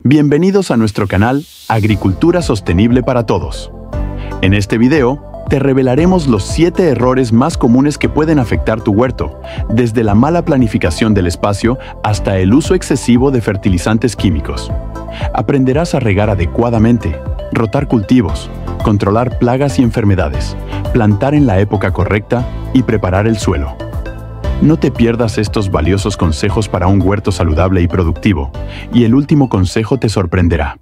Bienvenidos a nuestro canal Agricultura Sostenible para Todos. En este video, te revelaremos los 7 errores más comunes que pueden afectar tu huerto, desde la mala planificación del espacio hasta el uso excesivo de fertilizantes químicos. Aprenderás a regar adecuadamente, rotar cultivos, controlar plagas y enfermedades, plantar en la época correcta y preparar el suelo. No te pierdas estos valiosos consejos para un huerto saludable y productivo, y el último consejo te sorprenderá.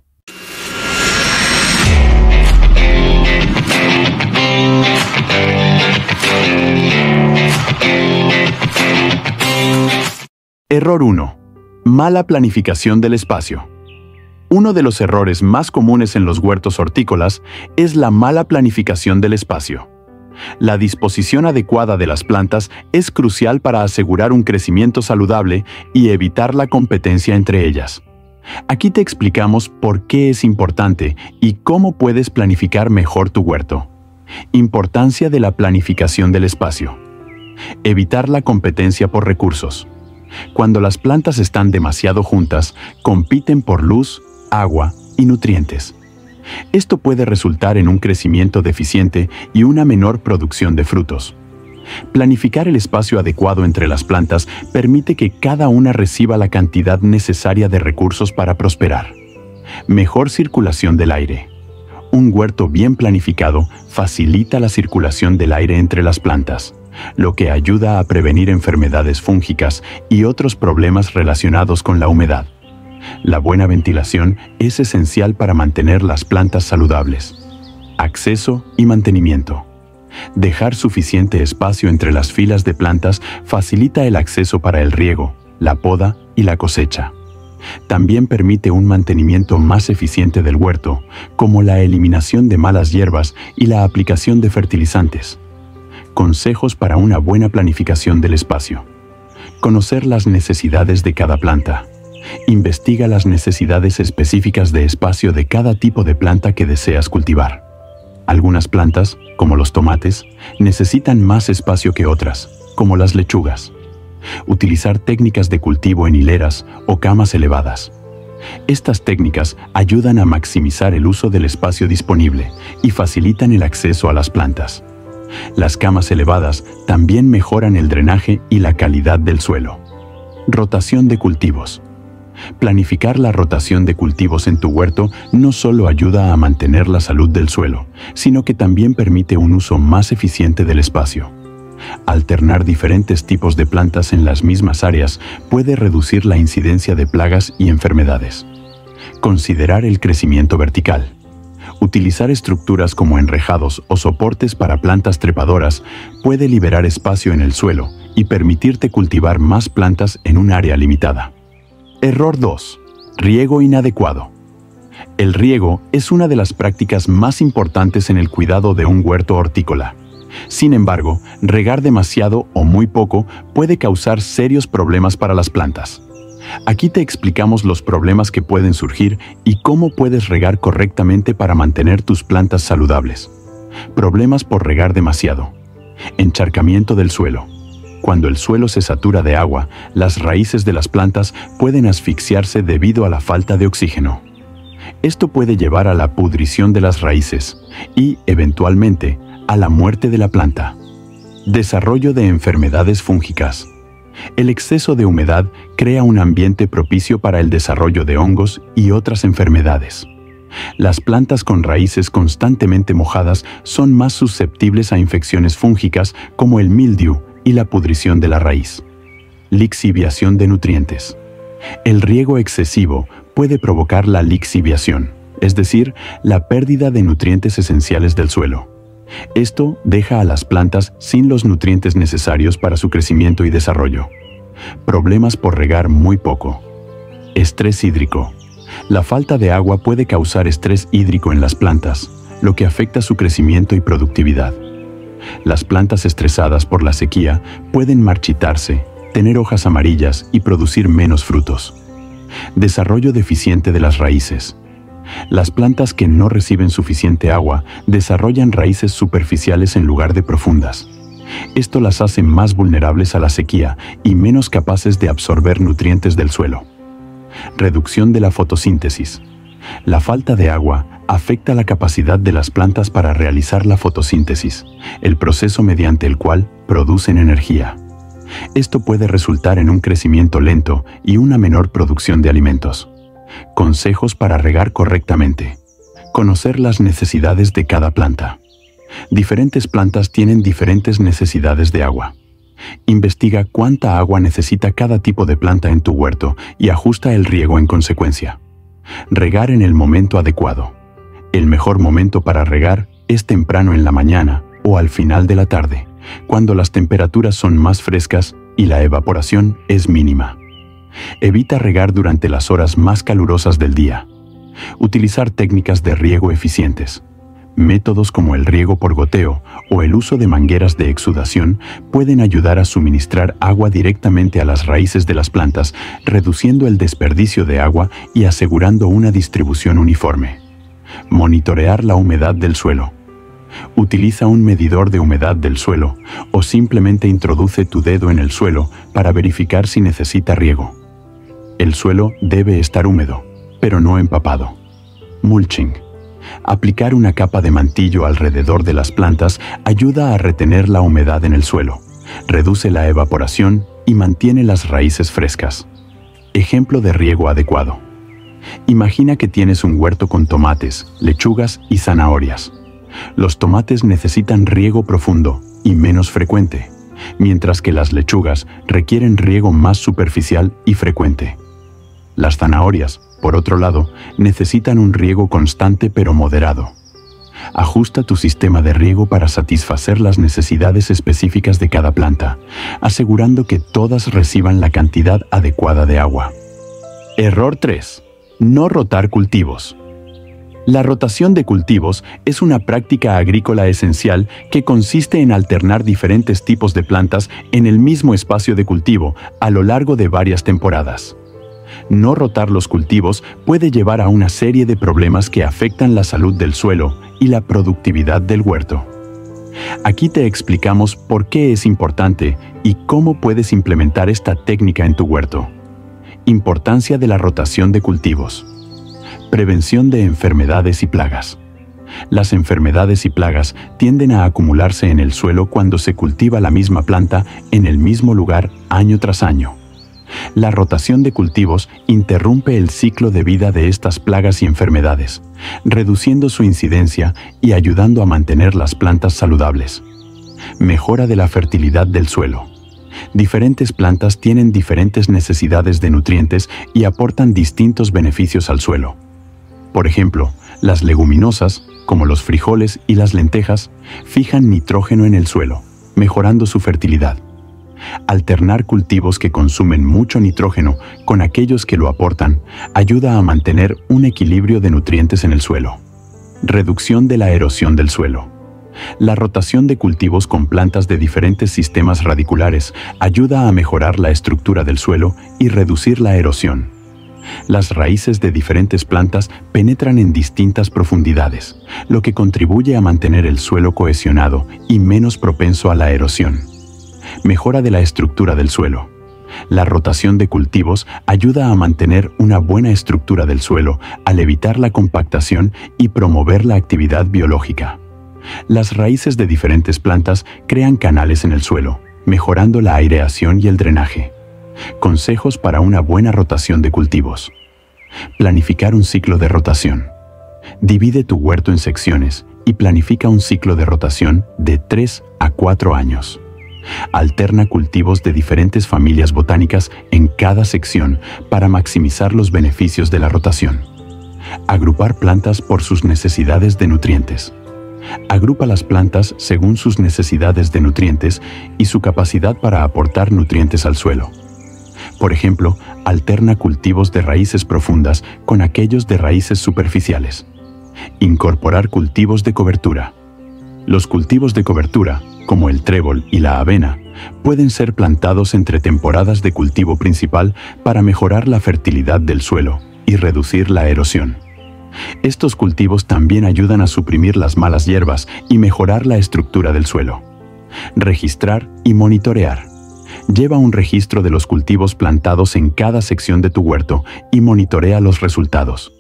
Error 1. Mala planificación del espacio. Uno de los errores más comunes en los huertos hortícolas es la mala planificación del espacio. La disposición adecuada de las plantas es crucial para asegurar un crecimiento saludable y evitar la competencia entre ellas. Aquí te explicamos por qué es importante y cómo puedes planificar mejor tu huerto. Importancia de la planificación del espacio. Evitar la competencia por recursos. Cuando las plantas están demasiado juntas, compiten por luz, agua y nutrientes. Esto puede resultar en un crecimiento deficiente y una menor producción de frutos. Planificar el espacio adecuado entre las plantas permite que cada una reciba la cantidad necesaria de recursos para prosperar. Mejor circulación del aire. Un huerto bien planificado facilita la circulación del aire entre las plantas, lo que ayuda a prevenir enfermedades fúngicas y otros problemas relacionados con la humedad. La buena ventilación es esencial para mantener las plantas saludables. Acceso y mantenimiento. Dejar suficiente espacio entre las filas de plantas facilita el acceso para el riego, la poda y la cosecha. También permite un mantenimiento más eficiente del huerto, como la eliminación de malas hierbas y la aplicación de fertilizantes. Consejos para una buena planificación del espacio. Conocer las necesidades de cada planta. Investiga las necesidades específicas de espacio de cada tipo de planta que deseas cultivar. Algunas plantas, como los tomates, necesitan más espacio que otras, como las lechugas. Utilizar técnicas de cultivo en hileras o camas elevadas. Estas técnicas ayudan a maximizar el uso del espacio disponible y facilitan el acceso a las plantas. Las camas elevadas también mejoran el drenaje y la calidad del suelo. Rotación de cultivos. Planificar la rotación de cultivos en tu huerto no solo ayuda a mantener la salud del suelo, sino que también permite un uso más eficiente del espacio. Alternar diferentes tipos de plantas en las mismas áreas puede reducir la incidencia de plagas y enfermedades. Considerar el crecimiento vertical. Utilizar estructuras como enrejados o soportes para plantas trepadoras puede liberar espacio en el suelo y permitirte cultivar más plantas en un área limitada. Error 2. Riego inadecuado. El riego es una de las prácticas más importantes en el cuidado de un huerto hortícola. Sin embargo, regar demasiado o muy poco puede causar serios problemas para las plantas. Aquí te explicamos los problemas que pueden surgir y cómo puedes regar correctamente para mantener tus plantas saludables. Problemas por regar demasiado. Encharcamiento del suelo. Cuando el suelo se satura de agua, las raíces de las plantas pueden asfixiarse debido a la falta de oxígeno. Esto puede llevar a la pudrición de las raíces y, eventualmente, a la muerte de la planta. Desarrollo de enfermedades fúngicas. El exceso de humedad crea un ambiente propicio para el desarrollo de hongos y otras enfermedades. Las plantas con raíces constantemente mojadas son más susceptibles a infecciones fúngicas como el mildiu y la pudrición de la raíz. Lixiviación de nutrientes. El riego excesivo puede provocar la lixiviación, es decir, la pérdida de nutrientes esenciales del suelo. Esto deja a las plantas sin los nutrientes necesarios para su crecimiento y desarrollo. Problemas por regar muy poco. Estrés hídrico. La falta de agua puede causar estrés hídrico en las plantas, lo que afecta su crecimiento y productividad. Las plantas estresadas por la sequía pueden marchitarse, tener hojas amarillas y producir menos frutos. Desarrollo deficiente de las raíces. Las plantas que no reciben suficiente agua desarrollan raíces superficiales en lugar de profundas. Esto las hace más vulnerables a la sequía y menos capaces de absorber nutrientes del suelo. Reducción de la fotosíntesis. La falta de agua afecta la capacidad de las plantas para realizar la fotosíntesis, el proceso mediante el cual producen energía. Esto puede resultar en un crecimiento lento y una menor producción de alimentos. Consejos para regar correctamente. Conocer las necesidades de cada planta. Diferentes plantas tienen diferentes necesidades de agua. Investiga cuánta agua necesita cada tipo de planta en tu huerto y ajusta el riego en consecuencia. Regar en el momento adecuado. El mejor momento para regar es temprano en la mañana o al final de la tarde, cuando las temperaturas son más frescas y la evaporación es mínima. Evita regar durante las horas más calurosas del día. Utilizar técnicas de riego eficientes. Métodos como el riego por goteo o el uso de mangueras de exudación pueden ayudar a suministrar agua directamente a las raíces de las plantas, reduciendo el desperdicio de agua y asegurando una distribución uniforme. Monitorear la humedad del suelo. Utiliza un medidor de humedad del suelo o simplemente introduce tu dedo en el suelo para verificar si necesita riego. El suelo debe estar húmedo, pero no empapado. Mulching. Aplicar una capa de mantillo alrededor de las plantas ayuda a retener la humedad en el suelo, reduce la evaporación y mantiene las raíces frescas. Ejemplo de riego adecuado. Imagina que tienes un huerto con tomates, lechugas y zanahorias. Los tomates necesitan riego profundo y menos frecuente, mientras que las lechugas requieren riego más superficial y frecuente. Las zanahorias, por otro lado, necesitan un riego constante pero moderado. Ajusta tu sistema de riego para satisfacer las necesidades específicas de cada planta, asegurando que todas reciban la cantidad adecuada de agua. Error 3. No rotar cultivos. La rotación de cultivos es una práctica agrícola esencial que consiste en alternar diferentes tipos de plantas en el mismo espacio de cultivo a lo largo de varias temporadas. No rotar los cultivos puede llevar a una serie de problemas que afectan la salud del suelo y la productividad del huerto. Aquí te explicamos por qué es importante y cómo puedes implementar esta técnica en tu huerto. Importancia de la rotación de cultivos. Prevención de enfermedades y plagas. Las enfermedades y plagas tienden a acumularse en el suelo cuando se cultiva la misma planta en el mismo lugar año tras año. La rotación de cultivos interrumpe el ciclo de vida de estas plagas y enfermedades, reduciendo su incidencia y ayudando a mantener las plantas saludables. Mejora de la fertilidad del suelo. Diferentes plantas tienen diferentes necesidades de nutrientes y aportan distintos beneficios al suelo. Por ejemplo, las leguminosas, como los frijoles y las lentejas, fijan nitrógeno en el suelo, mejorando su fertilidad. Alternar cultivos que consumen mucho nitrógeno con aquellos que lo aportan ayuda a mantener un equilibrio de nutrientes en el suelo. Reducción de la erosión del suelo. La rotación de cultivos con plantas de diferentes sistemas radiculares ayuda a mejorar la estructura del suelo y reducir la erosión. Las raíces de diferentes plantas penetran en distintas profundidades, lo que contribuye a mantener el suelo cohesionado y menos propenso a la erosión. Mejora de la estructura del suelo. La rotación de cultivos ayuda a mantener una buena estructura del suelo al evitar la compactación y promover la actividad biológica. Las raíces de diferentes plantas crean canales en el suelo, mejorando la aireación y el drenaje. Consejos para una buena rotación de cultivos. Planificar un ciclo de rotación. Divide tu huerto en secciones y planifica un ciclo de rotación de 3 a 4 años. Alterna cultivos de diferentes familias botánicas en cada sección para maximizar los beneficios de la rotación. Agrupar plantas por sus necesidades de nutrientes. Agrupa las plantas según sus necesidades de nutrientes y su capacidad para aportar nutrientes al suelo. Por ejemplo, alterna cultivos de raíces profundas con aquellos de raíces superficiales. Incorporar cultivos de cobertura. Los cultivos de cobertura, como el trébol y la avena, pueden ser plantados entre temporadas de cultivo principal para mejorar la fertilidad del suelo y reducir la erosión. Estos cultivos también ayudan a suprimir las malas hierbas y mejorar la estructura del suelo. Registrar y monitorear. Lleva un registro de los cultivos plantados en cada sección de tu huerto y monitorea los resultados.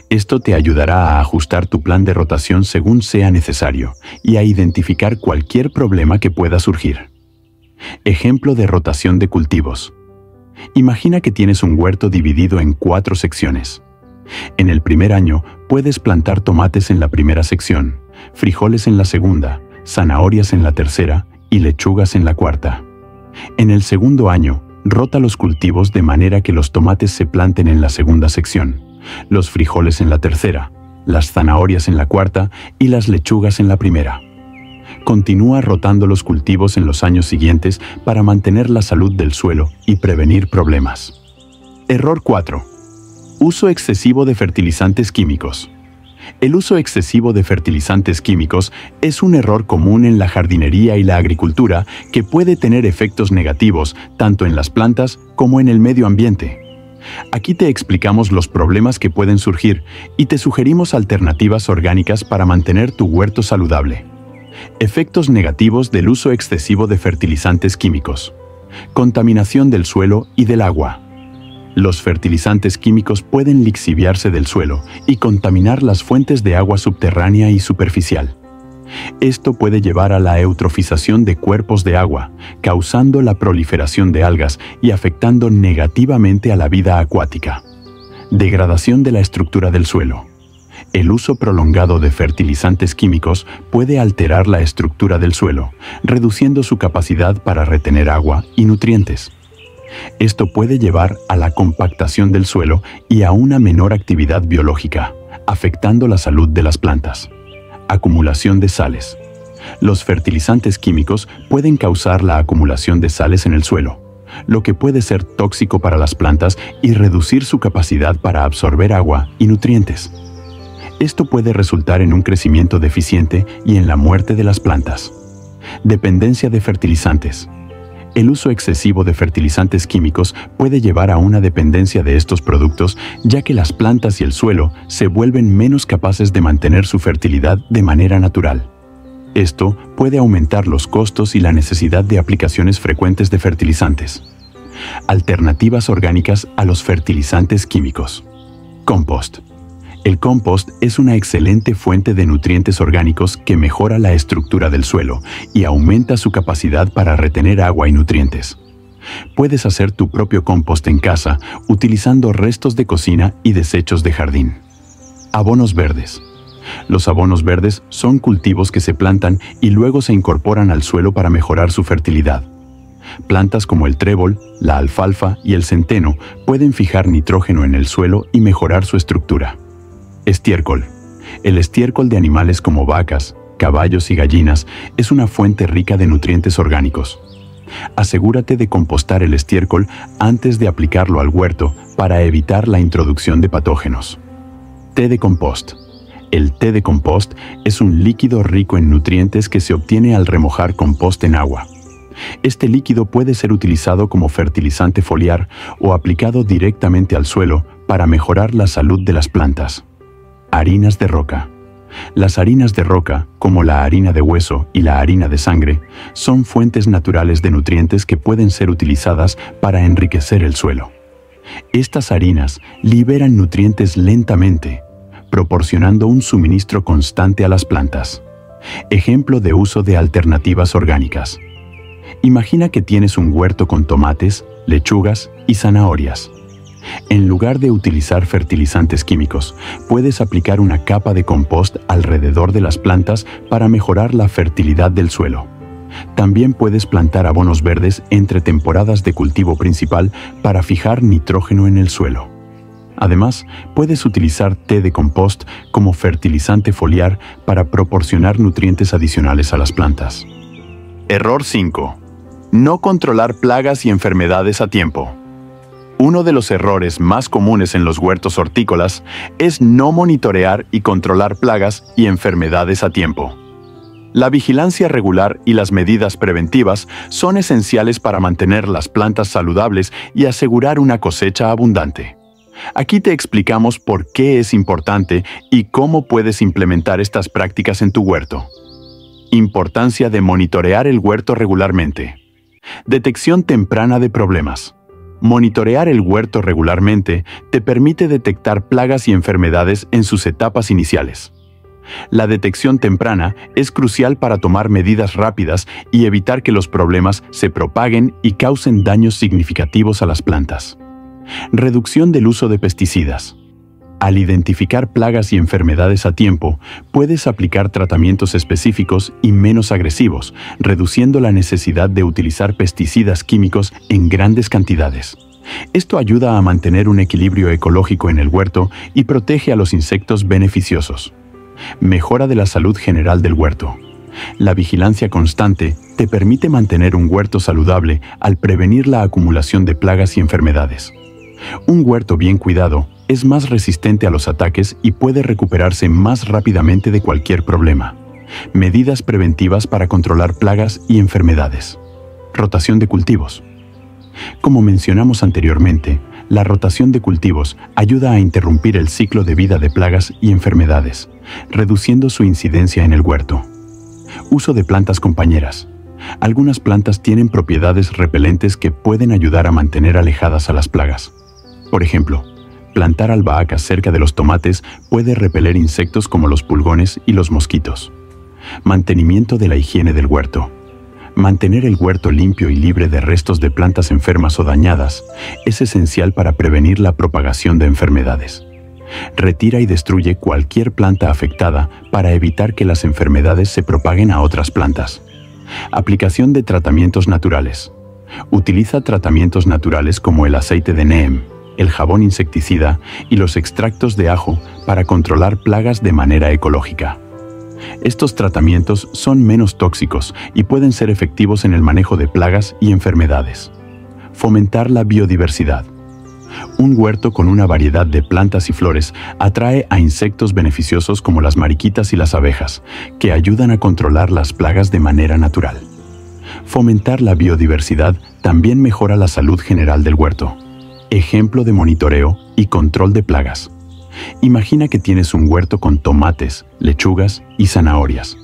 Esto te ayudará a ajustar tu plan de rotación según sea necesario y a identificar cualquier problema que pueda surgir. Ejemplo de rotación de cultivos. Imagina que tienes un huerto dividido en 4 secciones. En el primer año puedes plantar tomates en la primera sección, frijoles en la segunda, zanahorias en la tercera y lechugas en la cuarta. En el segundo año, rota los cultivos de manera que los tomates se planten en la segunda sección, los frijoles en la tercera, las zanahorias en la cuarta y las lechugas en la primera. Continúa rotando los cultivos en los años siguientes para mantener la salud del suelo y prevenir problemas. Error 4. Uso excesivo de fertilizantes químicos. El uso excesivo de fertilizantes químicos es un error común en la jardinería y la agricultura que puede tener efectos negativos tanto en las plantas como en el medio ambiente. Aquí te explicamos los problemas que pueden surgir y te sugerimos alternativas orgánicas para mantener tu huerto saludable. Efectos negativos del uso excesivo de fertilizantes químicos. Contaminación del suelo y del agua. Los fertilizantes químicos pueden lixiviarse del suelo y contaminar las fuentes de agua subterránea y superficial. Esto puede llevar a la eutrofización de cuerpos de agua, causando la proliferación de algas y afectando negativamente a la vida acuática. Degradación de la estructura del suelo. El uso prolongado de fertilizantes químicos puede alterar la estructura del suelo, reduciendo su capacidad para retener agua y nutrientes. Esto puede llevar a la compactación del suelo y a una menor actividad biológica, afectando la salud de las plantas. Acumulación de sales. Los fertilizantes químicos pueden causar la acumulación de sales en el suelo, lo que puede ser tóxico para las plantas y reducir su capacidad para absorber agua y nutrientes. Esto puede resultar en un crecimiento deficiente y en la muerte de las plantas. Dependencia de fertilizantes. El uso excesivo de fertilizantes químicos puede llevar a una dependencia de estos productos, ya que las plantas y el suelo se vuelven menos capaces de mantener su fertilidad de manera natural. Esto puede aumentar los costos y la necesidad de aplicaciones frecuentes de fertilizantes. Alternativas orgánicas a los fertilizantes químicos. Compost. El compost es una excelente fuente de nutrientes orgánicos que mejora la estructura del suelo y aumenta su capacidad para retener agua y nutrientes. Puedes hacer tu propio compost en casa utilizando restos de cocina y desechos de jardín. Abonos verdes. Los abonos verdes son cultivos que se plantan y luego se incorporan al suelo para mejorar su fertilidad. Plantas como el trébol, la alfalfa y el centeno pueden fijar nitrógeno en el suelo y mejorar su estructura. Estiércol. El estiércol de animales como vacas, caballos y gallinas es una fuente rica de nutrientes orgánicos. Asegúrate de compostar el estiércol antes de aplicarlo al huerto para evitar la introducción de patógenos. Té de compost. El té de compost es un líquido rico en nutrientes que se obtiene al remojar compost en agua. Este líquido puede ser utilizado como fertilizante foliar o aplicado directamente al suelo para mejorar la salud de las plantas. Harinas de roca. Las harinas de roca, como la harina de hueso y la harina de sangre, son fuentes naturales de nutrientes que pueden ser utilizadas para enriquecer el suelo. Estas harinas liberan nutrientes lentamente, proporcionando un suministro constante a las plantas. Ejemplo de uso de alternativas orgánicas. Imagina que tienes un huerto con tomates, lechugas y zanahorias. En lugar de utilizar fertilizantes químicos, puedes aplicar una capa de compost alrededor de las plantas para mejorar la fertilidad del suelo. También puedes plantar abonos verdes entre temporadas de cultivo principal para fijar nitrógeno en el suelo. Además, puedes utilizar té de compost como fertilizante foliar para proporcionar nutrientes adicionales a las plantas. Error 5. No controlar plagas y enfermedades a tiempo. Uno de los errores más comunes en los huertos hortícolas es no monitorear y controlar plagas y enfermedades a tiempo. La vigilancia regular y las medidas preventivas son esenciales para mantener las plantas saludables y asegurar una cosecha abundante. Aquí te explicamos por qué es importante y cómo puedes implementar estas prácticas en tu huerto. Importancia de monitorear el huerto regularmente. Detección temprana de problemas. Monitorear el huerto regularmente te permite detectar plagas y enfermedades en sus etapas iniciales. La detección temprana es crucial para tomar medidas rápidas y evitar que los problemas se propaguen y causen daños significativos a las plantas. Reducción del uso de pesticidas. Al identificar plagas y enfermedades a tiempo, puedes aplicar tratamientos específicos y menos agresivos, reduciendo la necesidad de utilizar pesticidas químicos en grandes cantidades. Esto ayuda a mantener un equilibrio ecológico en el huerto y protege a los insectos beneficiosos. Mejora de la salud general del huerto. La vigilancia constante te permite mantener un huerto saludable al prevenir la acumulación de plagas y enfermedades. Un huerto bien cuidado es más resistente a los ataques y puede recuperarse más rápidamente de cualquier problema. Medidas preventivas para controlar plagas y enfermedades. Rotación de cultivos. Como mencionamos anteriormente, la rotación de cultivos ayuda a interrumpir el ciclo de vida de plagas y enfermedades, reduciendo su incidencia en el huerto. Uso de plantas compañeras. Algunas plantas tienen propiedades repelentes que pueden ayudar a mantener alejadas a las plagas. Por ejemplo, plantar albahacas cerca de los tomates puede repeler insectos como los pulgones y los mosquitos. Mantenimiento de la higiene del huerto. Mantener el huerto limpio y libre de restos de plantas enfermas o dañadas es esencial para prevenir la propagación de enfermedades. Retira y destruye cualquier planta afectada para evitar que las enfermedades se propaguen a otras plantas. Aplicación de tratamientos naturales. Utiliza tratamientos naturales como el aceite de neem, el jabón insecticida y los extractos de ajo para controlar plagas de manera ecológica. Estos tratamientos son menos tóxicos y pueden ser efectivos en el manejo de plagas y enfermedades. Fomentar la biodiversidad. Un huerto con una variedad de plantas y flores atrae a insectos beneficiosos como las mariquitas y las abejas, que ayudan a controlar las plagas de manera natural. Fomentar la biodiversidad también mejora la salud general del huerto. Ejemplo de monitoreo y control de plagas. Imagina que tienes un huerto con tomates, lechugas y zanahorias.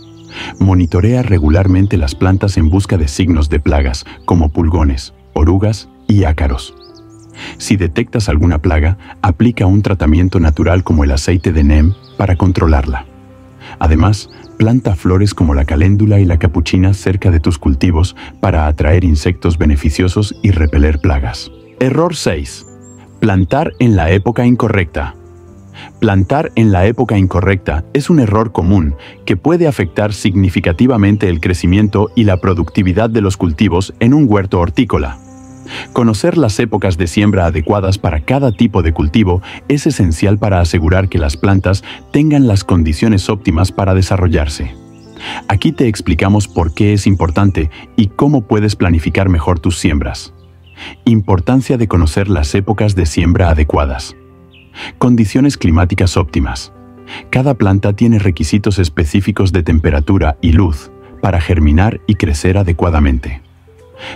Monitorea regularmente las plantas en busca de signos de plagas como pulgones, orugas y ácaros. Si detectas alguna plaga, aplica un tratamiento natural como el aceite de neem para controlarla. Además, planta flores como la caléndula y la capuchina cerca de tus cultivos para atraer insectos beneficiosos y repeler plagas. Error 6. Plantar en la época incorrecta. Plantar en la época incorrecta es un error común que puede afectar significativamente el crecimiento y la productividad de los cultivos en un huerto hortícola. Conocer las épocas de siembra adecuadas para cada tipo de cultivo es esencial para asegurar que las plantas tengan las condiciones óptimas para desarrollarse. Aquí te explicamos por qué es importante y cómo puedes planificar mejor tus siembras. Importancia de conocer las épocas de siembra adecuadas. Condiciones climáticas óptimas. Cada planta tiene requisitos específicos de temperatura y luz para germinar y crecer adecuadamente.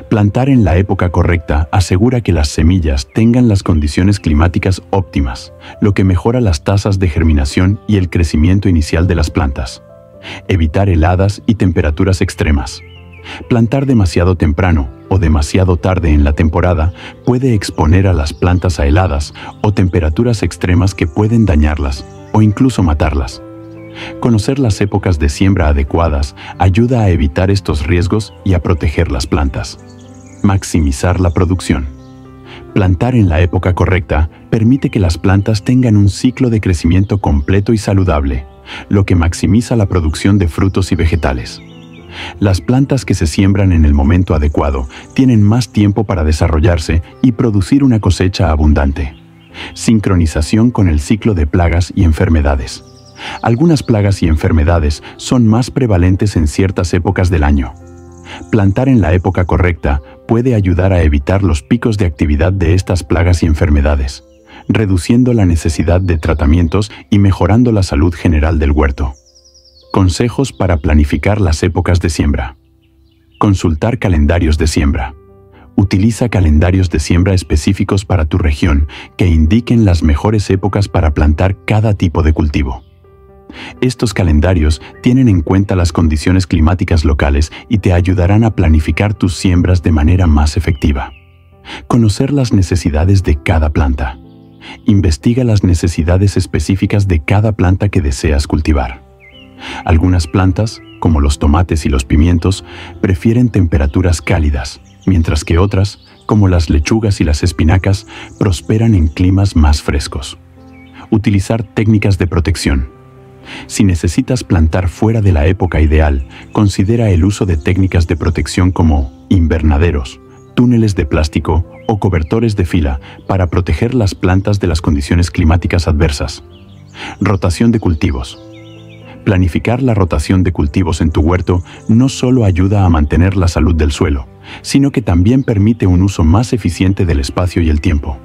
Plantar en la época correcta asegura que las semillas tengan las condiciones climáticas óptimas, lo que mejora las tasas de germinación y el crecimiento inicial de las plantas. Evitar heladas y temperaturas extremas. Plantar demasiado temprano o demasiado tarde en la temporada puede exponer a las plantas a heladas o temperaturas extremas que pueden dañarlas o incluso matarlas. Conocer las épocas de siembra adecuadas ayuda a evitar estos riesgos y a proteger las plantas. Maximizar la producción. Plantar en la época correcta permite que las plantas tengan un ciclo de crecimiento completo y saludable, lo que maximiza la producción de frutos y vegetales. Las plantas que se siembran en el momento adecuado tienen más tiempo para desarrollarse y producir una cosecha abundante. Sincronización con el ciclo de plagas y enfermedades. Algunas plagas y enfermedades son más prevalentes en ciertas épocas del año. Plantar en la época correcta puede ayudar a evitar los picos de actividad de estas plagas y enfermedades, reduciendo la necesidad de tratamientos y mejorando la salud general del huerto. Consejos para planificar las épocas de siembra. Consultar calendarios de siembra. Utiliza calendarios de siembra específicos para tu región que indiquen las mejores épocas para plantar cada tipo de cultivo. Estos calendarios tienen en cuenta las condiciones climáticas locales y te ayudarán a planificar tus siembras de manera más efectiva. Conocer las necesidades de cada planta. Investiga las necesidades específicas de cada planta que deseas cultivar. Algunas plantas, como los tomates y los pimientos, prefieren temperaturas cálidas, mientras que otras, como las lechugas y las espinacas, prosperan en climas más frescos. Utilizar técnicas de protección. Si necesitas plantar fuera de la época ideal, considera el uso de técnicas de protección como invernaderos, túneles de plástico o cobertores de fila para proteger las plantas de las condiciones climáticas adversas. Rotación de cultivos. Planificar la rotación de cultivos en tu huerto no solo ayuda a mantener la salud del suelo, sino que también permite un uso más eficiente del espacio y el tiempo.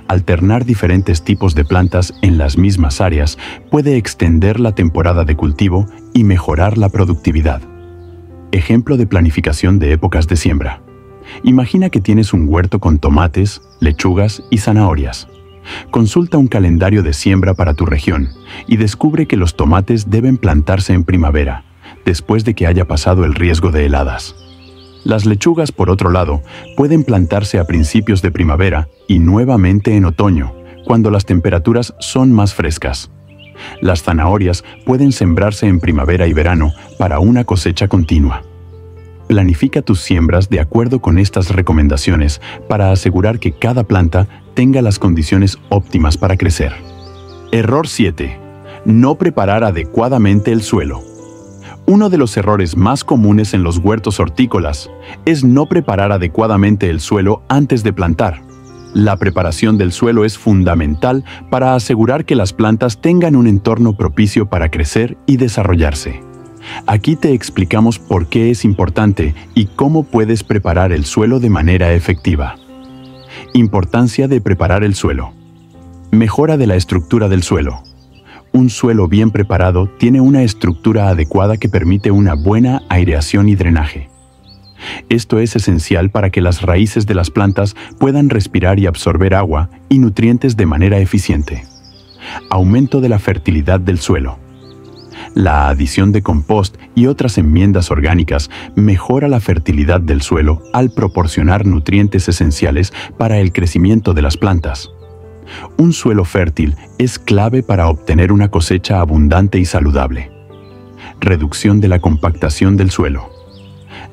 Alternar diferentes tipos de plantas en las mismas áreas puede extender la temporada de cultivo y mejorar la productividad. Ejemplo de planificación de épocas de siembra. Imagina que tienes un huerto con tomates, lechugas y zanahorias. Consulta un calendario de siembra para tu región y descubre que los tomates deben plantarse en primavera, después de que haya pasado el riesgo de heladas. Las lechugas, por otro lado, pueden plantarse a principios de primavera y nuevamente en otoño, cuando las temperaturas son más frescas. Las zanahorias pueden sembrarse en primavera y verano para una cosecha continua. Planifica tus siembras de acuerdo con estas recomendaciones para asegurar que cada planta tenga las condiciones óptimas para crecer. Error 7. No preparar adecuadamente el suelo. Uno de los errores más comunes en los huertos hortícolas es no preparar adecuadamente el suelo antes de plantar. La preparación del suelo es fundamental para asegurar que las plantas tengan un entorno propicio para crecer y desarrollarse. Aquí te explicamos por qué es importante y cómo puedes preparar el suelo de manera efectiva. Importancia de preparar el suelo. Mejora de la estructura del suelo. Un suelo bien preparado tiene una estructura adecuada que permite una buena aireación y drenaje. Esto es esencial para que las raíces de las plantas puedan respirar y absorber agua y nutrientes de manera eficiente. Aumento de la fertilidad del suelo. La adición de compost y otras enmiendas orgánicas mejora la fertilidad del suelo al proporcionar nutrientes esenciales para el crecimiento de las plantas. Un suelo fértil es clave para obtener una cosecha abundante y saludable. Reducción de la compactación del suelo.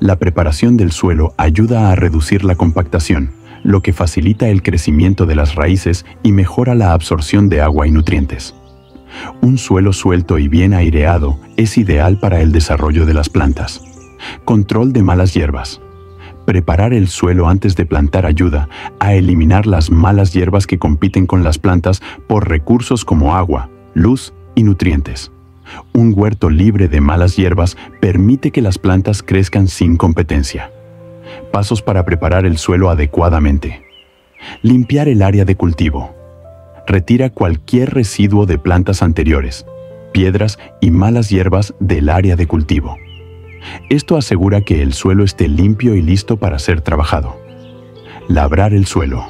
La preparación del suelo ayuda a reducir la compactación, lo que facilita el crecimiento de las raíces y mejora la absorción de agua y nutrientes. Un suelo suelto y bien aireado es ideal para el desarrollo de las plantas. Control de malas hierbas. Preparar el suelo antes de plantar ayuda a eliminar las malas hierbas que compiten con las plantas por recursos como agua, luz y nutrientes. Un huerto libre de malas hierbas permite que las plantas crezcan sin competencia. Pasos para preparar el suelo adecuadamente. Limpiar el área de cultivo. Retira cualquier residuo de plantas anteriores, piedras y malas hierbas del área de cultivo. Esto asegura que el suelo esté limpio y listo para ser trabajado. Labrar el suelo.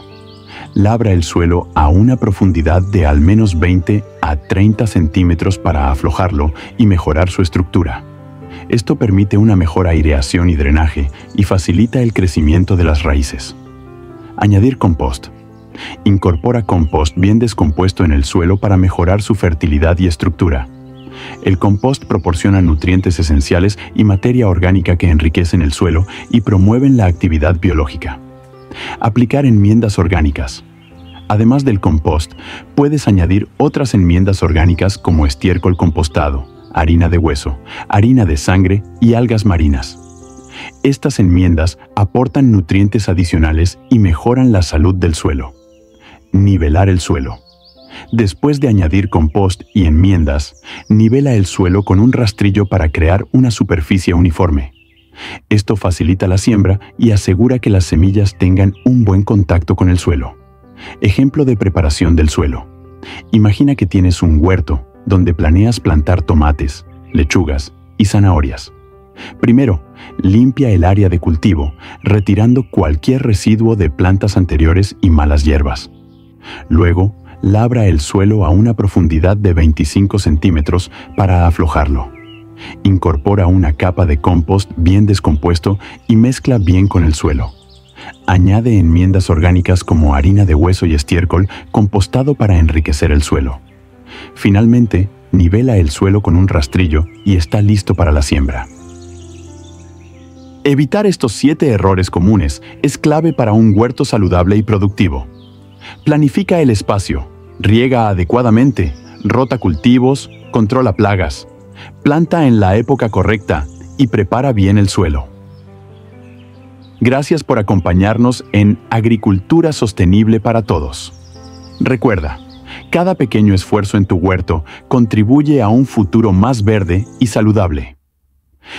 Labra el suelo a una profundidad de al menos 20 a 30 centímetros para aflojarlo y mejorar su estructura. Esto permite una mejor aireación y drenaje y facilita el crecimiento de las raíces. Añadir compost. Incorpora compost bien descompuesto en el suelo para mejorar su fertilidad y estructura. El compost proporciona nutrientes esenciales y materia orgánica que enriquecen el suelo y promueven la actividad biológica. Aplicar enmiendas orgánicas. Además del compost, puedes añadir otras enmiendas orgánicas como estiércol compostado, harina de hueso, harina de sangre y algas marinas. Estas enmiendas aportan nutrientes adicionales y mejoran la salud del suelo. Nivelar el suelo. Después de añadir compost y enmiendas, nivela el suelo con un rastrillo para crear una superficie uniforme. Esto facilita la siembra y asegura que las semillas tengan un buen contacto con el suelo. Ejemplo de preparación del suelo. Imagina que tienes un huerto donde planeas plantar tomates, lechugas y zanahorias. Primero, limpia el área de cultivo, retirando cualquier residuo de plantas anteriores y malas hierbas. Luego, Labra el suelo a una profundidad de 25 centímetros para aflojarlo. Incorpora una capa de compost bien descompuesto y mezcla bien con el suelo. Añade enmiendas orgánicas como harina de hueso y estiércol compostado para enriquecer el suelo. Finalmente, nivela el suelo con un rastrillo y está listo para la siembra. Evitar estos 7 errores comunes es clave para un huerto saludable y productivo. Planifica el espacio, riega adecuadamente, rota cultivos, controla plagas, planta en la época correcta y prepara bien el suelo. Gracias por acompañarnos en Agricultura Sostenible para Todos. Recuerda, cada pequeño esfuerzo en tu huerto contribuye a un futuro más verde y saludable.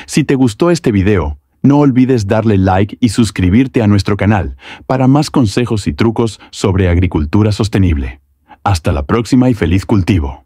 Si te gustó este video, no olvides darle like y suscribirte a nuestro canal para más consejos y trucos sobre agricultura sostenible. Hasta la próxima y feliz cultivo.